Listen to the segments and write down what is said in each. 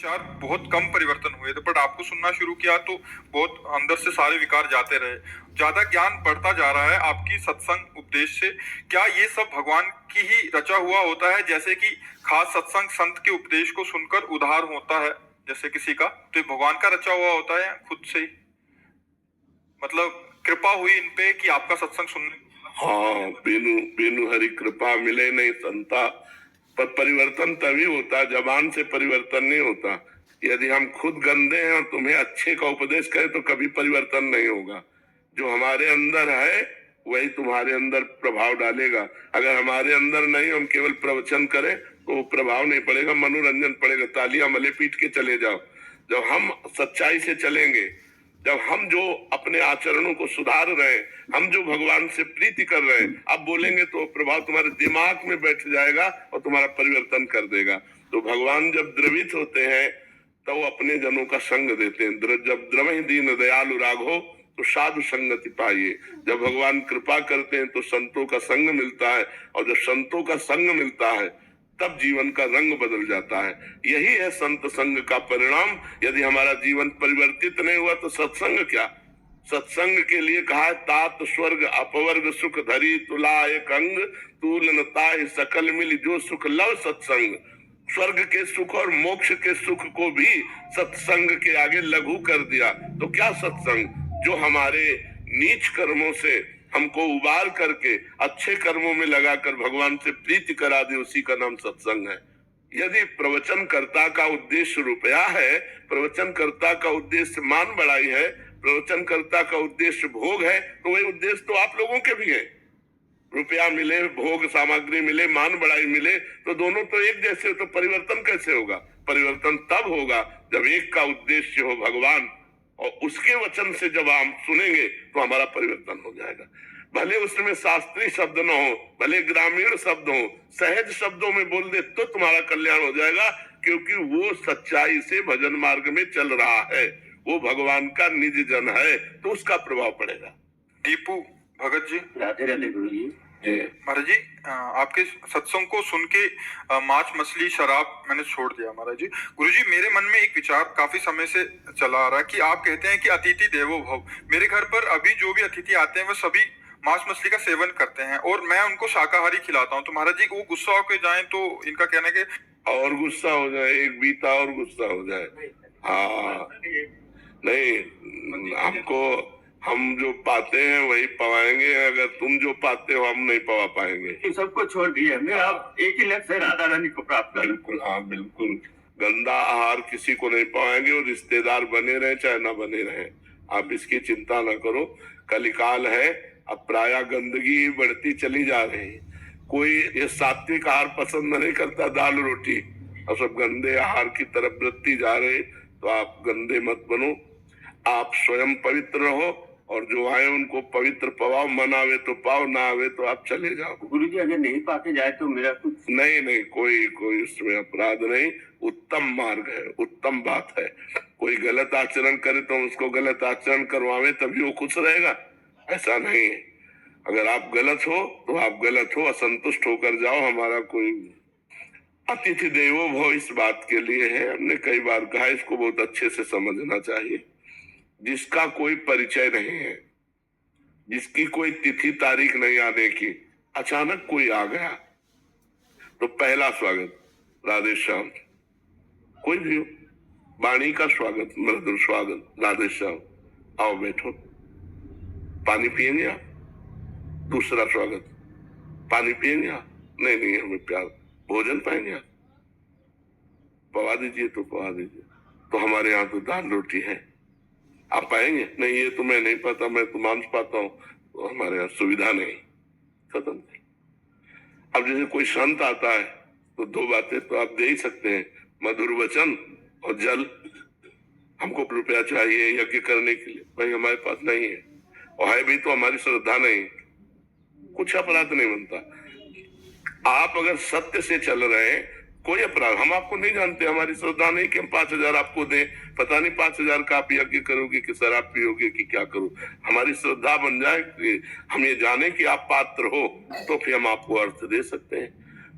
चार बहुत कम परिवर्तन हुए थे, बट आपको सुनना शुरू किया तो बहुत अंदर से सारे विकार जाते रहे। ज्यादा ज्ञान बढ़ता जा रहा है आपकी सत्संग उपदेश से। क्या ये सब भगवान की ही रचा हुआ होता है, जैसे कि खास सत्संग संत के उपदेश को सुनकर उद्धार होता है जैसे किसी का, तो ये भगवान का रचा हुआ होता है या खुद से ही मतलब कृपा हुई इन पे कि आपका सत्संग सुनने? हाँ, बेनु बेनु हरि कृपा मिले नहीं संता। पर परिवर्तन तभी होता, जबान से परिवर्तन नहीं होता। यदि हम खुद गंदे हैं और तुम्हें अच्छे का उपदेश करें तो कभी परिवर्तन नहीं होगा। जो हमारे अंदर है वही तुम्हारे अंदर प्रभाव डालेगा। अगर हमारे अंदर नहीं, हम केवल प्रवचन करें तो वो प्रभाव नहीं पड़ेगा, मनोरंजन पड़ेगा, तालियां मले पीट के चले जाओ। जब हम सच्चाई से चलेंगे, जब हम जो अपने आचरणों को सुधार रहे हैं, हम जो भगवान से प्रीति कर रहे हैं, अब बोलेंगे तो प्रभाव तुम्हारे दिमाग में बैठ जाएगा और तुम्हारा परिवर्तन कर देगा। तो भगवान जब द्रवित होते हैं तो वो अपने जनों का संग देते हैं। जब द्रवहि दीन दयालु राघो तो साधु संगति पाइए। जब भगवान कृपा करते हैं तो संतों का संग मिलता है, और जब संतों का संग मिलता है तब जीवन का रंग बदल जाता है। यही है संत संग का परिणाम। यदि हमारा जीवन परिवर्तित नहीं हुआ तो सत्संग क्या? सत्संग के लिए कहा है, तात स्वर्ग अपवर्ग सुख धरी तुलाय कंग तूलन ताय सकल मिल जो सुख लव सत्संग। स्वर्ग के सुख और मोक्ष के सुख को भी सत्संग के आगे लघु कर दिया। तो क्या सत्संग? जो हमारे नीच कर्मों से हमको उबार करके अच्छे कर्मों में लगाकर भगवान से प्रीति करा दे, उसी का नाम सत्संग है। यदि प्रवचनकर्ता का उद्देश्य रुपया है, प्रवचनकर्ता का उद्देश्य मान बढ़ाई है, प्रवचनकर्ता का उद्देश्य भोग है, तो वही उद्देश्य तो आप लोगों के भी है। रुपया मिले, भोग सामग्री मिले, मान बढ़ाई मिले, तो दोनों तो एक जैसे हो, तो परिवर्तन कैसे होगा? परिवर्तन तब होगा जब एक का उद्देश्य हो भगवान, और उसके वचन से जब हम सुनेंगे तो हमारा परिवर्तन हो जाएगा। भले उसमें शास्त्रीय शब्द न हो, भले ग्रामीण शब्द हो, सहज शब्दों में बोल दे तो तुम्हारा कल्याण हो जाएगा, क्योंकि वो सच्चाई से भजन मार्ग में चल रहा है, वो भगवान का निज जन है, तो उसका प्रभाव पड़ेगा। दीपू भगत जी, राधे राधे गुरु जी। महाराज जी, आपके सत्संग को सुन के मांस मछली शराब मैंने छोड़ दिया महाराज जी। गुरुजी, मेरे मन में एक विचार काफी समय से चला आ रहा है कि आप कहते हैं कि अतिथि देवो भव। मेरे घर पर अभी जो भी अतिथि आते हैं वह सभी मांस मछली का सेवन करते हैं और मैं उनको शाकाहारी खिलाता हूँ। तो महाराज जी, वो गुस्सा होकर जाए तो इनका कहना है कि और गुस्सा हो जाए, एक बीता और गुस्सा हो जाए। हाँ, नहीं, हमको हम जो पाते हैं वही पवाएंगे। अगर तुम जो पाते हो हम नहीं पवा पाएंगे। सबको छोड़ दिए हमने, आप एक ही लक्ष्य राधा रानी को प्राप्त करें। बिल्कुल, हाँ बिल्कुल। गंदा आहार किसी को नहीं पाएंगे, और रिश्तेदार बने रहे चाहे ना बने रहे, आप इसकी चिंता ना करो। कलिकाल है, अब प्राय गंदगी बढ़ती चली जा रही है। कोई ये सात्विक आहार पसंद नहीं करता, दाल रोटी, और सब गंदे आहार की तरफ बढ़ती जा रहे। तो आप गंदे मत बनो, आप स्वयं पवित्र रहो, और जो आए उनको पवित्र पवाओ। मन आवे तो पाओ, ना आवे तो आप चले जाओ। गुरु जी, अगर नहीं पाके जाए तो मेरा कुछ नहीं, कोई उसमें अपराध नहीं। उत्तम मार्ग है, उत्तम बात है। कोई गलत आचरण करे तो उसको गलत आचरण करवावे, तभी वो खुश रहेगा, ऐसा नहीं है। अगर आप गलत हो तो आप गलत हो, असंतुष्ट होकर जाओ। हमारा कोई अतिथि देवो भव इस बात के लिए है, हमने कई बार कहा, इसको बहुत अच्छे से समझना चाहिए। जिसका कोई परिचय नहीं है, जिसकी कोई तिथि तारीख नहीं आने की, अचानक कोई आ गया तो पहला स्वागत राधे श्याम। कोई भी हो, वाणी का स्वागत, मृदुल स्वागत, राधे श्याम, आओ बैठो, पानी पिएंगे आप? दूसरा स्वागत, पानी पिएंगे आप? नहीं, हमें प्यार, भोजन पाएंगे आप? पवा दीजिए तो पवा दीजिए। तो हमारे यहाँ तो दाल रोटी है, आप पाएंगे? नहीं, ये तो मैं नहीं पाता, मैं तो मांस पाता हूँ, तो हमारे यहाँ सुविधा नहीं। खत्म। अब जैसे कोई संत आता है तो दो बातें तो आप दे ही सकते हैं, मधुर वचन और जल। हमको रुपया चाहिए यज्ञ करने के लिए, भाई हमारे पास नहीं है, और है भी तो हमारी श्रद्धा नहीं, कुछ अपराध नहीं बनता। आप अगर सत्य से चल रहे हैं, कोई अपराध, हम आपको नहीं जानते, हमारी श्रद्धा नहीं कि हम 5,000 आपको दें। पता नहीं 5,000 का आप यज्ञ करोगे कि शराब पियोगे कि क्या करो। हमारी श्रद्धा बन जाए कि हम ये जाने कि आप पात्र हो, तो फिर हम आपको अर्थ दे सकते हैं।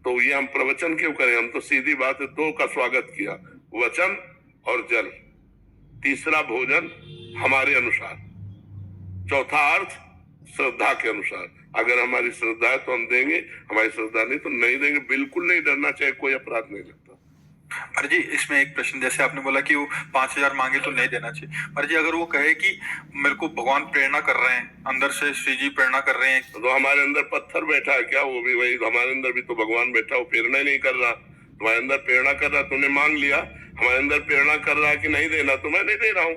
तो ये हम प्रवचन क्यों करें? हम तो सीधी बात है, दो का स्वागत किया, वचन और जल, तीसरा भोजन हमारे अनुसार, चौथा अर्थ श्रद्धा के अनुसार। अगर हमारी श्रद्धा है तो हम देंगे, हमारी श्रद्धा नहीं तो नहीं देंगे। बिल्कुल नहीं डरना चाहिए, कोई अपराध नहीं लगता। महाराज जी इसमें एक प्रश्न, जैसे आपने बोला कि वो 5,000 मांगे तो नहीं देना चाहिए, महाराज जी अगर वो कहे कि मेरे को भगवान प्रेरणा कर रहे हैं, अंदर से श्री जी प्रेरणा कर रहे हैं, तो हमारे अंदर पत्थर बैठा है क्या? वो भी वही, हमारे अंदर भी तो भगवान बैठा, वो प्रेरणा ही नहीं कर रहा। तुम्हारे अंदर प्रेरणा कर रहा, तुमने मांग लिया। हमारे अंदर प्रेरणा कर रहा है कि नहीं देना, तो मैं नहीं दे रहा हूँ।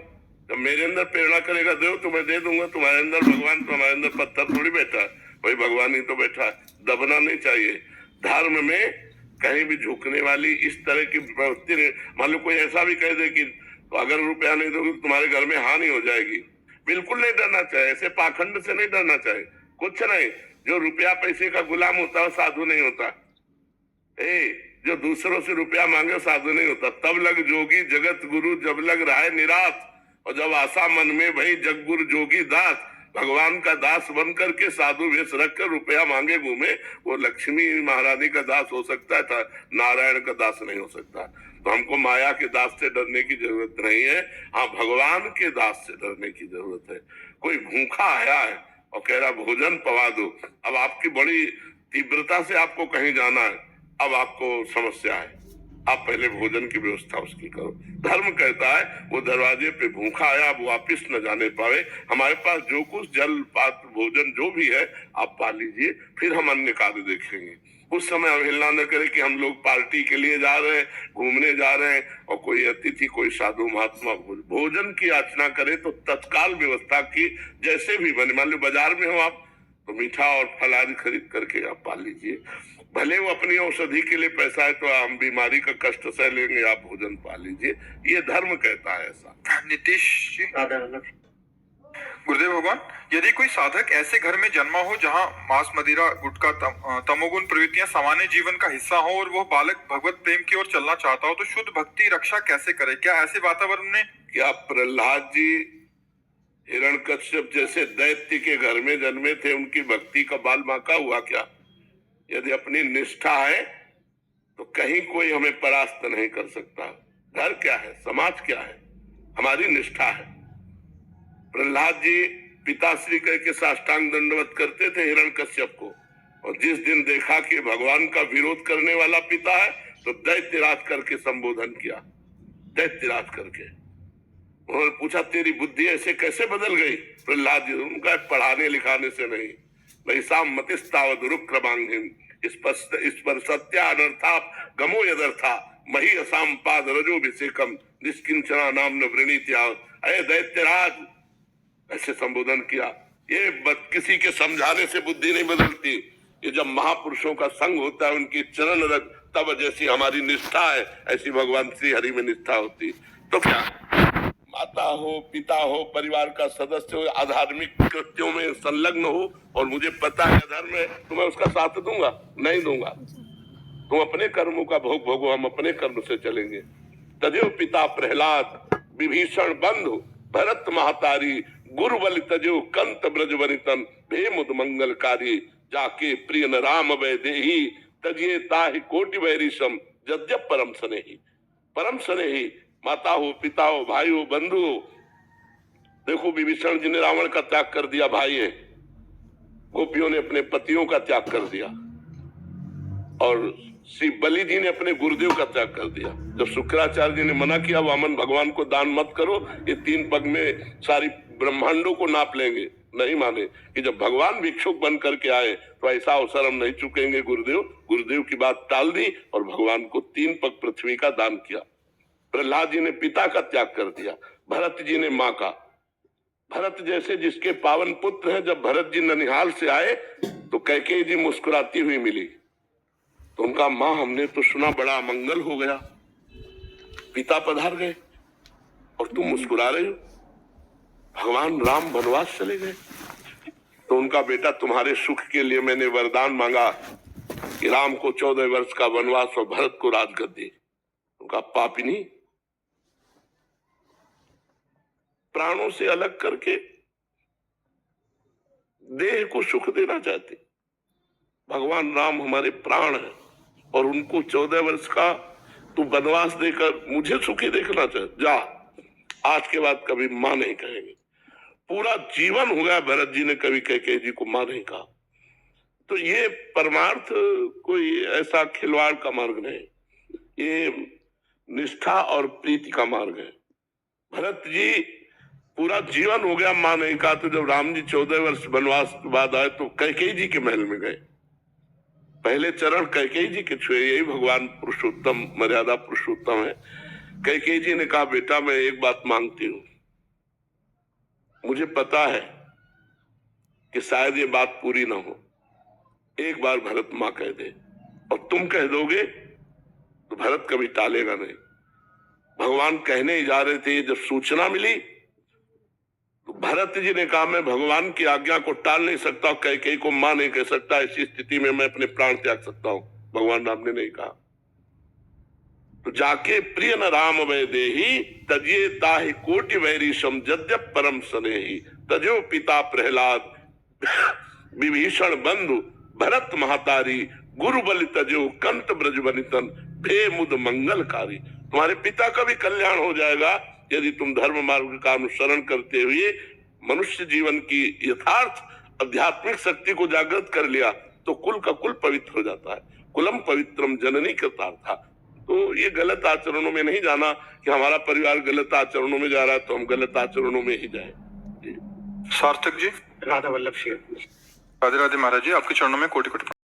जब मेरे अंदर प्रेरणा करेगा दो तो मैं दे दूंगा। तुम्हारे अंदर भगवान, तो हमारे अंदर पत्थर थोड़ी बैठा है, वही भगवान ही तो बैठा है। दबना नहीं चाहिए। धर्म में कहीं भी झुकने वाली इस तरह की प्रवृत्ति नहीं। मान लो कोई ऐसा भी कह दे कि तो अगर रुपया नहीं दोगे तो तुम्हारे घर में हानि हो जाएगी, बिल्कुल नहीं डरना चाहिए। ऐसे पाखंड से नहीं डरना चाहिए। कुछ नहीं, जो रुपया पैसे का गुलाम होता है साधु नहीं होता। जो दूसरों से रुपया मांगे साधु नहीं होता। तब लग जोगी जगत गुरु जब लग रहा है निराश, और जब आशा मन में भई जग गुरु जोगी दास। भगवान का दास बन करके साधु वेश रख कर रुपया मांगे घूमे, वो लक्ष्मी महारानी का दास हो सकता था, नारायण का दास नहीं हो सकता। तो हमको माया के दास से डरने की जरूरत नहीं है, हाँ भगवान के दास से डरने की जरूरत है। कोई भूखा आया है और कह रहा भोजन पवा दो, अब आपकी बड़ी तीव्रता से आपको कहीं जाना है, अब आपको समस्या है, आप पहले भोजन की व्यवस्था उसकी करो। धर्म कहता है वो दरवाजे पे भूखा आया, अब वापिस न जाने पावे। हमारे पास जो कुछ जल पात्र भोजन जो भी है आप पा लीजिए, फिर हम अन्य कार्य देखेंगे। उस समय अवहेलना न करें कि हम लोग पार्टी के लिए जा रहे हैं, घूमने जा रहे हैं, और कोई अतिथि कोई साधु महात्मा भोजन की याचना करे तो तत्काल व्यवस्था की जैसे भी बने। मान लो बाजार में हो आप तो मीठा और फल आदि खरीद करके आप पा लीजिए। भले वो अपनी औषधि के लिए पैसा है तो हम बीमारी का कष्ट सह लेंगे, आप भोजन पा लीजिए। ये धर्म कहता है ऐसा। नीतीश जी, गुरुदेव भगवान, यदि कोई साधक ऐसे घर में जन्मा हो जहां मांस मदिरा गुटखा तमोगुण प्रवृत्तियां सामान्य जीवन का हिस्सा हो और वह बालक भगवत प्रेम की ओर चलना चाहता हो, तो शुद्ध भक्ति रक्षा कैसे करे? क्या ऐसे वातावरण में क्या प्रहलाद जी हिरण्यकश्यप जैसे दैत्य के घर में जन्मे थे, उनकी भक्ति का बाल बांका हुआ क्या? यदि अपनी निष्ठा है तो कहीं कोई हमें परास्त नहीं कर सकता। घर क्या है, समाज क्या है, हमारी निष्ठा है। प्रहलाद जी पिताश्री कह के साष्टांग दंडवत करते थे हिरण्यकश्यप को, और जिस दिन देखा कि भगवान का विरोध करने वाला पिता है तो दैत्यराज करके संबोधन किया। दैत्यराज करके उन्होंने पूछा तेरी बुद्धि ऐसे कैसे बदल गई? प्रहलाद जी उनका पढ़ाने लिखाने से नहीं, वैसाम मतिस्तावद रुक्रमांगिम इस पर सत्या अनर्था गमो यदर्था मही असाम पाद रजोभिषेकम निष्किंचना नाम न वृणीत्या। अरे दैत्यराज, ऐसे संबोधन किया। ये किसी के समझाने से बुद्धि नहीं बदलती। ये जब महापुरुषों का संग होता है, उनकी चरण रज, तब जैसी हमारी निष्ठा है ऐसी भगवान श्री हरि में निष्ठा होती। तो क्या माता हो, पिता हो, परिवार का सदस्य हो, अधार्मिक कृत्यों में संलग्न हो और मुझे पता है अधर्म है, तो मैं उसका साथ दूंगा? नहीं दूंगा। तुम अपने कर्मों का भोग भोगो, हम अपने कर्म से चलेंगे। तदेव पिता प्रहलाद विभीषण बंधु भरत महतारी गुरु बलि तजेव कंत ब्रज वनितन भेमुद मंगलकारी जाके प्रिय न राम वैदेही तजिए ताहि कोटि वैरिशम जद्यप परम स्नेही माता हो, पिता हो, भाई हो, बंधु हो। देखो विभीषण जी ने रावण का त्याग कर दिया, भाई है। गोपियों ने अपने पतियों का त्याग कर दिया, और श्री बलि जी ने अपने गुरुदेव का त्याग कर दिया। जब शुक्राचार्य जी ने मना किया वामन भगवान को दान मत करो, ये 3 पग में सारी ब्रह्मांडों को नाप लेंगे, नहीं माने कि जब भगवान भिक्षुक बन करके आए तो ऐसा अवसर हम नहीं चुकेंगे। गुरुदेव की बात टाल दी और भगवान को 3 पग पृथ्वी का दान किया। प्रहलाद जी ने पिता का त्याग कर दिया, भरत जी ने माँ का। भरत जैसे जिसके पावन पुत्र हैं, जब भरत जी ननिहाल से आए तो कैकेयी जी मुस्कुराती हुई मिली, तो उनका माँ हमने तो सुना बड़ा मंगल हो गया, पिता पधार गए और तुम मुस्कुरा रहे हो, भगवान राम वनवास चले गए। तो उनका बेटा तुम्हारे सुख के लिए मैंने वरदान मांगा कि राम को 14 वर्ष का वनवास और भरत को राजगद्दी। उनका पापिनी प्राणों से अलग करके देह को सुख देना चाहते। भगवान राम हमारे प्राण हैं और उनको 14 वर्ष का तू बनवास देकर मुझे सुखी देखना चाहे, जा, आज के बाद कभी मां नहीं कहेंगे। पूरा जीवन हो गया भरत जी ने कभी कैकेयी जी को मां नहीं कहा। तो ये परमार्थ कोई ऐसा खिलवाड़ का मार्ग नहीं, ये निष्ठा और प्रीति का मार्ग है। भरत जी पूरा जीवन हो गया मां नहीं कहा, तो जब राम जी 14 वर्ष वनवास के बाद आए तो कैकेयी जी के महल में गए, पहले चरण कैकेयी जी के छुए। यही भगवान पुरुषोत्तम, मर्यादा पुरुषोत्तम है। कैकेयी जी ने कहा, बेटा मैं एक बात मांगती हूं, मुझे पता है कि शायद ये बात पूरी ना हो, एक बार भरत मां कह दे, और तुम कह दोगे तो भरत कभी टालेगा नहीं। भगवान कहने ही जा रहे थे, जब सूचना मिली तो भरत जी ने कहा, मैं भगवान की आज्ञा को टाल नहीं सकता, कैकेयी को मां नहीं कह सकता, ऐसी स्थिति में मैं अपने प्राण त्याग सकता हूं। भगवान राम ने नहीं कहा। तो जाके प्रिय न राम वै देही, तजिए ताहि कोटि वैरी सम, जद्यप परम स्नेही, तजो पिता प्रहलाद विभीषण बंधु, भरत महतारी, गुरु बलि तजो कंत ब्रज बनितन, भे मुद मंगलकारी। तुम्हारे पिता का भी कल्याण हो जाएगा यदि तुम धर्म मार्ग का अनुसरण करते हुए मनुष्य जीवन की यथार्थ आध्यात्मिक शक्ति को जागृत कर लिया तो कुल का कुल पवित्र हो जाता है। कुलम पवित्रम जननी कृतार्था। तो ये गलत आचरणों में नहीं जाना कि हमारा परिवार गलत आचरणों में जा रहा है तो हम गलत आचरणों में ही जाए। सार्थक जी, राधा वल्लभ श्री राधे राधे महाराज जी, आपके चरणों में कोटि कोटि